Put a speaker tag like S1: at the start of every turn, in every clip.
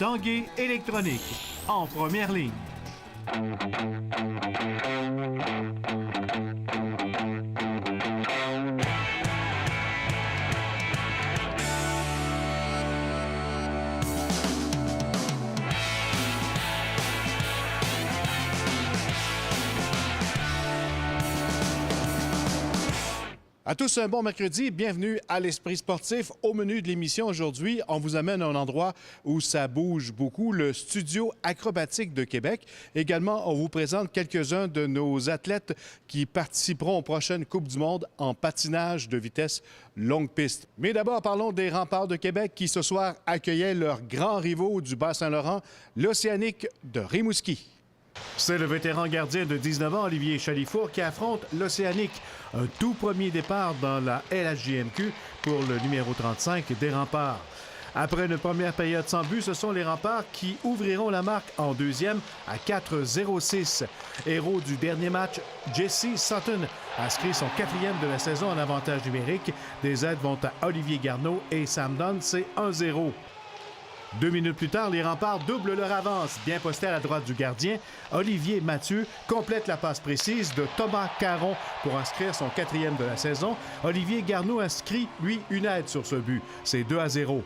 S1: Tanguay électronique, en première ligne.
S2: À tous, un bon mercredi. Bienvenue à l'Esprit sportif. Au menu de l'émission aujourd'hui, on vous amène à un endroit où ça bouge beaucoup, le Studio acrobatique de Québec. Également, on vous présente quelques-uns de nos athlètes qui participeront aux prochaines Coupes du monde en patinage de vitesse longue piste. Mais d'abord, parlons des Remparts de Québec qui, ce soir, accueillaient leurs grands rivaux du Bas-Saint-Laurent, l'Océanique de Rimouski. C'est le vétéran gardien de 19 ans, Olivier Chalifour, qui affronte l'Océanique. Un tout premier départ dans la LHJMQ pour le numéro 35 des Remparts. Après une première période sans but, ce sont les Remparts qui ouvriront la marque en deuxième à 4-0-6. Héros du dernier match, Jesse Sutton inscrit son quatrième de la saison en avantage numérique. Des aides vont à Olivier Garneau et Sam Dunn, c'est 1-0. 2 minutes plus tard, les Remparts doublent leur avance. Bien posté à la droite du gardien, Olivier Mathieu complète la passe précise de Thomas Caron pour inscrire son quatrième de la saison. Olivier Garneau inscrit, lui, une aide sur ce but. C'est 2-0.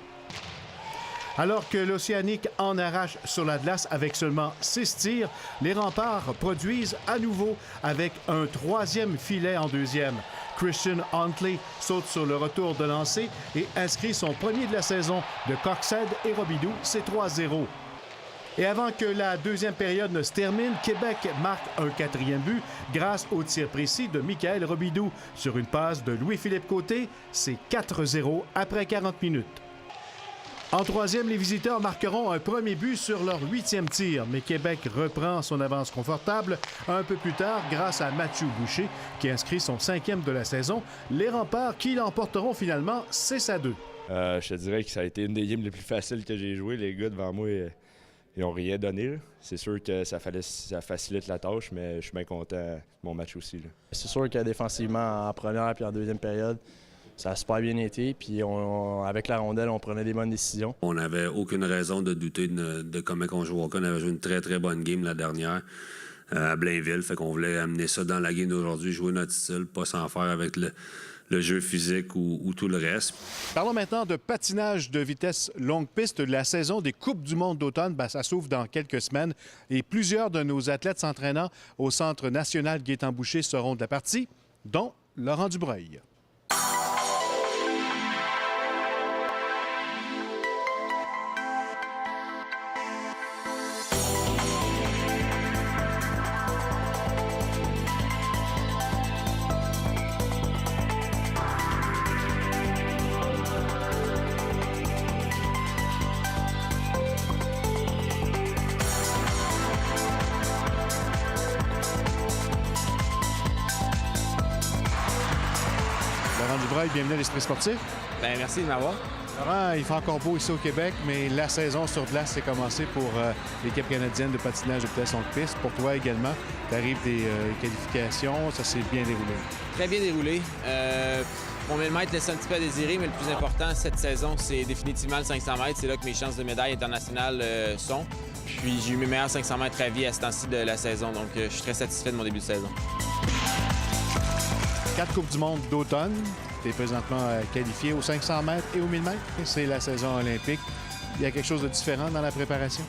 S2: Alors que l'Océanique en arrache sur la glace avec seulement 6 tirs, les Remparts produisent à nouveau avec un troisième filet en deuxième. Christian Huntley saute sur le retour de lancer et inscrit son premier de la saison de Coxhead et Robidoux, c'est 3-0. Et avant que la deuxième période ne se termine, Québec marque un quatrième but grâce au tir précis de Michael Robidoux. Sur une passe de Louis-Philippe Côté, c'est 4-0 après 40 minutes. En troisième, les visiteurs marqueront un premier but sur leur 8e tir, mais Québec reprend son avance confortable un peu plus tard grâce à Mathieu Boucher qui inscrit son 5e de la saison. Les Remparts qui l'emporteront finalement 6-2.
S3: Je te dirais que ça a été une des games les plus faciles que j'ai jouées. Les gars devant moi, ils n'ont rien donné, là. C'est sûr que ça facilite la tâche, mais je suis bien content de mon match aussi, là. C'est sûr que défensivement, en première et en deuxième période, ça a super bien été, puis avec la rondelle, on prenait des bonnes décisions.
S4: On n'avait aucune raison de douter de comment on joue au hockey. On avait joué une très, très bonne game la dernière à Blainville. Fait qu'on voulait amener ça dans la game d'aujourd'hui, jouer notre style, pas s'en faire avec le jeu physique ou tout le reste.
S2: Parlons maintenant de patinage de vitesse longue piste. La saison des Coupes du monde d'automne, ça s'ouvre dans quelques semaines et plusieurs de nos athlètes s'entraînant au Centre national Gaétan-Boucher seront de la partie, dont Laurent Dubreuil. Bienvenue à l'Esprit sportif.
S5: Bien, merci de m'avoir.
S2: Laurent, il fait encore beau ici au Québec, mais la saison sur glace s'est commencée pour l'équipe canadienne de patinage de vitesse longue piste. Pour toi également, tu arrives des qualifications, ça s'est bien déroulé.
S5: Très bien déroulé. Mon 1000 mètres laisse un petit peu à désirer, mais le plus important cette saison, c'est définitivement le 500 mètres. C'est là que mes chances de médaille internationale sont. Puis j'ai eu mes meilleurs 500 mètres à vie à ce temps-ci de la saison, donc je suis très satisfait de mon début de saison.
S2: 4 Coupes du monde d'automne. Tu es présentement qualifié aux 500 mètres et aux 1000 mètres. C'est la saison olympique. Il y a quelque chose de différent dans la préparation?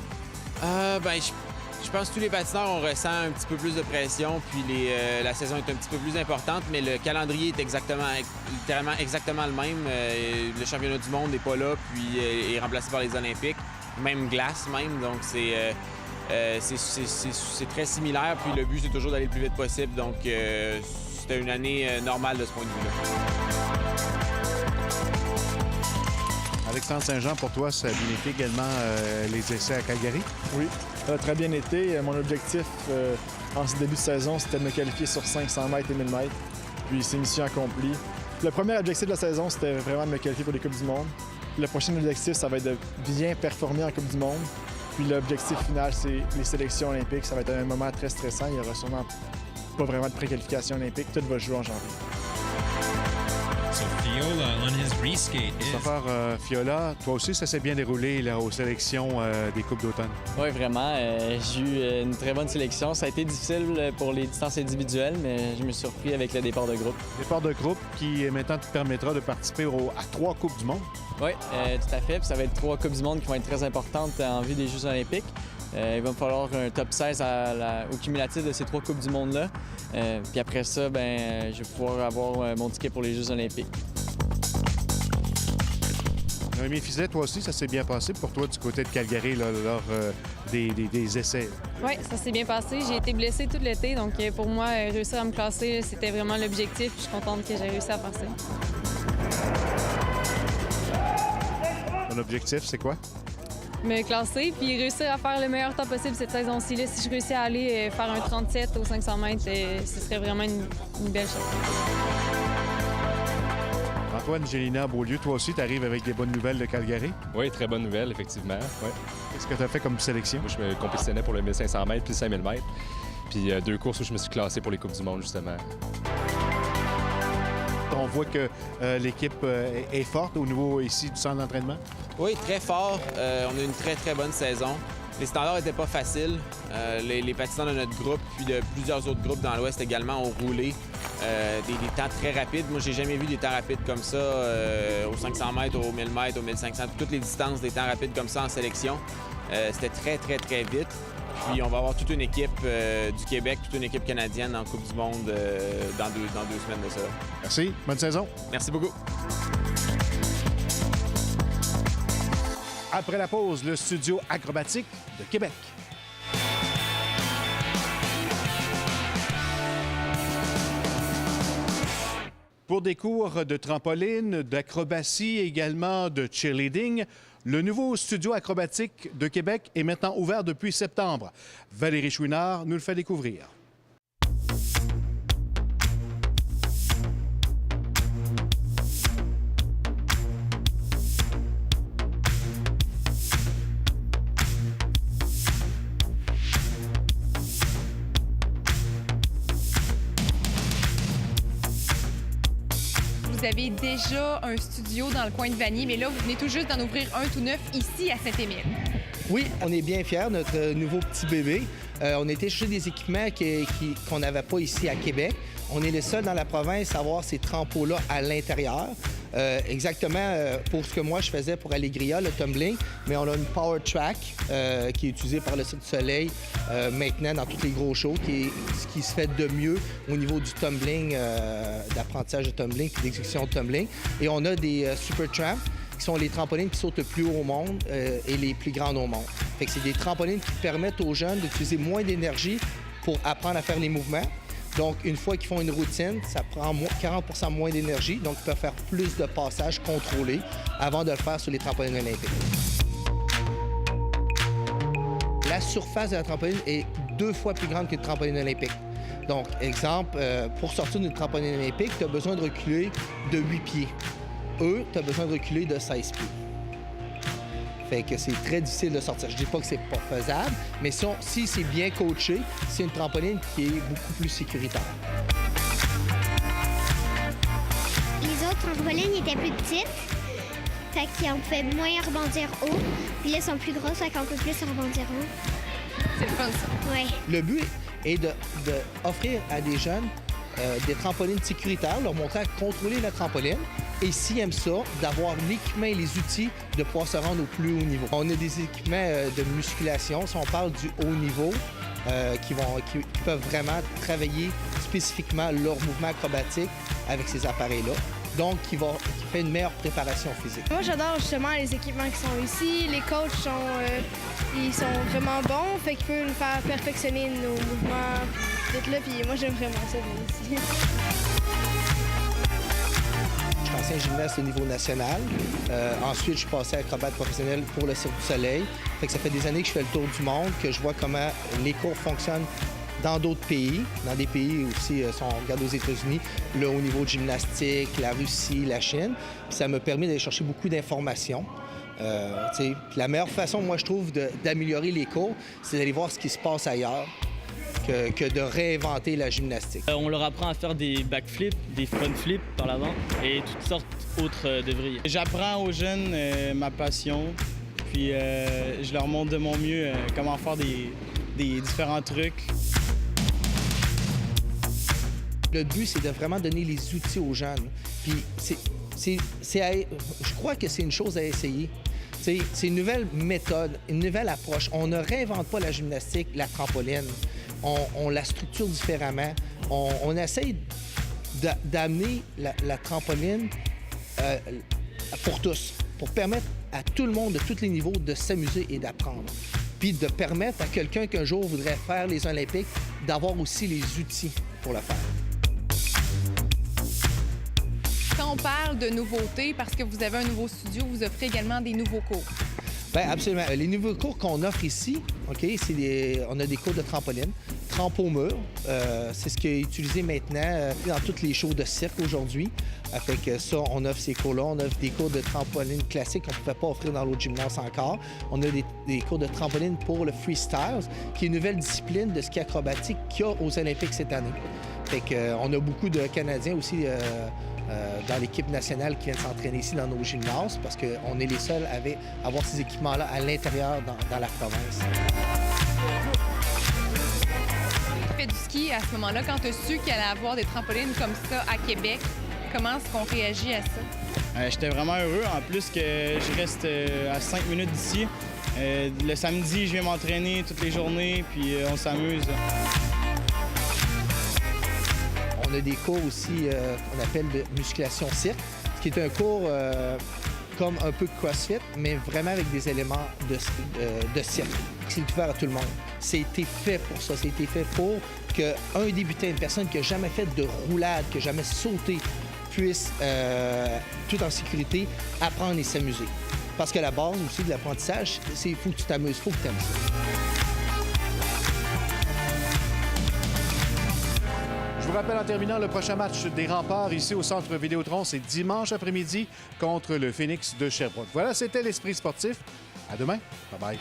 S5: Je pense que tous les patineurs, on ressent un petit peu plus de pression, puis la saison est un petit peu plus importante, mais le calendrier est littéralement exactement le même. Le championnat du monde n'est pas là, puis est remplacé par les Olympiques, même glace même, donc c'est très similaire, puis le but, c'est toujours d'aller le plus vite possible, donc c'était une année normale de ce point de vue-là.
S2: Alexandre Saint-Jean, pour toi, ça a bien été également les essais à Calgary?
S6: Oui, ça a très bien été. Mon objectif en ce début de saison, c'était de me qualifier sur 500 mètres et 1000 mètres. Puis c'est mission accomplie. Le premier objectif de la saison, c'était vraiment de me qualifier pour les Coupes du monde. Le prochain objectif, ça va être de bien performer en Coupe du monde. Puis l'objectif final, c'est les sélections olympiques. Ça va être un moment très stressant. Il y aura sûrement pas vraiment de préqualification olympique. Tout va jouer en janvier.
S7: So Fiola on his reskate is...
S2: Christopher Fiola, toi aussi, ça s'est bien déroulé là, aux sélections des Coupes d'automne.
S8: Oui, vraiment. J'ai eu une très bonne sélection. Ça a été difficile pour les distances individuelles, mais je me suis surpris avec le départ de groupe.
S2: Départ de groupe qui maintenant te permettra de participer à 3 Coupes du monde.
S8: Oui, tout à fait. Puis ça va être 3 Coupes du monde qui vont être très importantes en vue des Jeux olympiques. Il va me falloir un top 16 au cumulatif de ces 3 Coupes du monde-là. Puis après ça, je vais pouvoir avoir mon ticket pour les Jeux olympiques.
S2: Noémie Fizet, toi aussi, ça s'est bien passé pour toi du côté de Calgary là, lors des essais.
S9: Oui, ça s'est bien passé. J'ai été blessée tout l'été, donc pour moi, réussir à me classer, c'était vraiment l'objectif. Je suis contente que j'ai réussi à faire ça.
S2: Ton objectif, c'est quoi?
S9: Me classer, puis réussir à faire le meilleur temps possible cette saison-ci. Là, si je réussis à aller faire un 37 aux 500 mètres, ce serait vraiment une belle chose.
S2: Antoine Gélina Beaulieu, toi aussi, tu arrives avec des bonnes nouvelles de Calgary.
S3: Oui, très bonne nouvelle, effectivement. Ouais.
S2: Qu'est-ce que tu as fait comme sélection?
S3: Moi, je me compétitionnais pour le 1500 mètres puis le 5000 mètres. Puis 2 courses où je me suis classé pour les Coupes du monde, justement.
S2: On voit que l'équipe est forte au niveau ici du centre d'entraînement.
S5: Oui, très fort. On a une très, très bonne saison. Les standards n'étaient pas faciles. Les patineurs de notre groupe, puis de plusieurs autres groupes dans l'Ouest également, ont roulé des temps très rapides. Moi, j'ai jamais vu des temps rapides comme ça aux 500 mètres, aux 1000 mètres, aux 1500, toutes les distances, des temps rapides comme ça en sélection. C'était très, très, très vite. Puis on va avoir toute une équipe du Québec, toute une équipe canadienne en Coupe du monde dans deux semaines de ça.
S2: Merci. Bonne saison.
S5: Merci beaucoup.
S2: Après la pause, le studio acrobatique de Québec. Pour des cours de trampoline, d'acrobatie, également de cheerleading, le nouveau studio acrobatique de Québec est maintenant ouvert depuis septembre. Valérie Chouinard nous le fait découvrir.
S10: Vous avez déjà un studio dans le coin de Vanier, mais là, vous venez tout juste d'en ouvrir un tout neuf ici à Saint-Émile.
S11: Oui, on est bien fiers, notre nouveau petit bébé. On a été chercher des équipements qu'on n'avait pas ici à Québec. On est les seuls dans la province à avoir ces trampots-là à l'intérieur. Exactement pour ce que moi je faisais pour Allegria, le tumbling, mais on a une Power Track qui est utilisée par le Cirque du Soleil maintenant dans tous les gros shows, qui est ce qui se fait de mieux au niveau du tumbling, d'apprentissage de tumbling et d'exécution de tumbling. Et on a des Super Tramp, qui sont les trampolines qui sautent le plus haut au monde et les plus grandes au monde. Fait que c'est des trampolines qui permettent aux jeunes d'utiliser moins d'énergie pour apprendre à faire les mouvements. Donc, une fois qu'ils font une routine, ça prend 40 % moins d'énergie, donc ils peuvent faire plus de passages contrôlés avant de le faire sur les trampolines olympiques. La surface de la trampoline est 2 fois plus grande qu'une trampoline olympique. Donc, exemple, pour sortir d'une trampoline olympique, tu as besoin de reculer de 8 pieds. Eux, tu as besoin de reculer de 16 pieds. Fait que c'est très difficile de sortir. Je dis pas que c'est pas faisable, mais si c'est bien coaché, c'est une trampoline qui est beaucoup plus sécuritaire.
S12: Les autres trampolines étaient plus petites, fait qu'on pouvait moins rebondir haut. Puis là, elles sont plus grosses, fait qu'on peut plus rebondir haut.
S10: C'est fun, ça.
S12: Oui.
S11: Le but est d'offrir à des jeunes des trampolines sécuritaires, leur montrer à contrôler la trampoline. Et s'ils aiment ça, d'avoir l'équipement et les outils de pouvoir se rendre au plus haut niveau. On a des équipements de musculation, si on parle du haut niveau, qui peuvent vraiment travailler spécifiquement leur mouvement acrobatique avec ces appareils-là. Donc, qui fait une meilleure préparation physique.
S13: Moi, j'adore justement les équipements qui sont ici. Les coachs ils sont vraiment bons, fait qu'ils peuvent nous faire perfectionner nos mouvements. Tout là, puis moi, j'aime vraiment ça ici.
S11: Je suis ancien gymnaste au niveau national. Ensuite, je suis passé acrobate professionnel pour le Cirque du Soleil. Fait que ça fait des années que je fais le tour du monde, que je vois comment les cours fonctionnent dans d'autres pays, dans des pays aussi, si on regarde aux États-Unis, le haut niveau de gymnastique, la Russie, la Chine. Puis ça m'a permis d'aller chercher beaucoup d'informations. La meilleure façon, moi, je trouve, d'améliorer les cours, c'est d'aller voir ce qui se passe ailleurs que de réinventer la gymnastique.
S8: On leur apprend à faire des backflips, des frontflips par l'avant et toutes sortes autres de vrilles. J'apprends aux jeunes ma passion, puis je leur montre de mon mieux comment faire des différents trucs.
S11: Le but, c'est de vraiment donner les outils aux jeunes. Puis je crois que c'est une chose à essayer. C'est une nouvelle méthode, une nouvelle approche. On ne réinvente pas la gymnastique, la trampoline. On la structure différemment. On essaye d'amener la trampoline pour tous, pour permettre à tout le monde, de tous les niveaux, de s'amuser et d'apprendre. Puis de permettre à quelqu'un qu'un jour voudrait faire les Olympiques d'avoir aussi les outils pour le faire.
S10: Quand on parle de nouveautés, parce que vous avez un nouveau studio, vous offrez également des nouveaux cours.
S11: Bien, absolument. Les nouveaux cours qu'on offre ici, OK, on a des cours de trampoline, trampo mur. C'est ce qui est utilisé maintenant dans toutes les shows de cirque aujourd'hui. Fait que ça, on offre ces cours-là. On offre des cours de trampoline classique qu'on ne pouvait pas offrir dans l'autre gymnase encore. On a des cours de trampoline pour le freestyle, qui est une nouvelle discipline de ski acrobatique qu'il y a aux Olympiques cette année. Fait que, on a beaucoup de Canadiens aussi dans l'équipe nationale qui viennent s'entraîner ici dans nos gymnases parce qu'on est les seuls à avoir ces équipements-là à l'intérieur dans la province.
S10: Tu fais du ski à ce moment-là. Quand tu as su qu'il allait avoir des trampolines comme ça à Québec, comment est-ce qu'on réagit à ça?
S8: J'étais vraiment heureux. En plus que je reste à 5 minutes d'ici. Le samedi, je viens m'entraîner toutes les journées, puis on s'amuse.
S11: On a des cours aussi qu'on appelle de musculation cirque, ce qui est un cours comme un peu CrossFit, mais vraiment avec des éléments de cirque. C'est ouvert à tout le monde. C'était fait pour ça. C'était fait pour qu'un débutant, une personne qui n'a jamais fait de roulade, qui n'a jamais sauté, puisse, tout en sécurité, apprendre et s'amuser. Parce que la base aussi de l'apprentissage, c'est il faut que tu t'amuses, il faut que tu aimes ça.
S2: Je vous rappelle en terminant, le prochain match des Remparts ici au Centre Vidéotron, c'est dimanche après-midi contre le Phoenix de Sherbrooke. Voilà, c'était l'Esprit sportif. À demain. Bye-bye.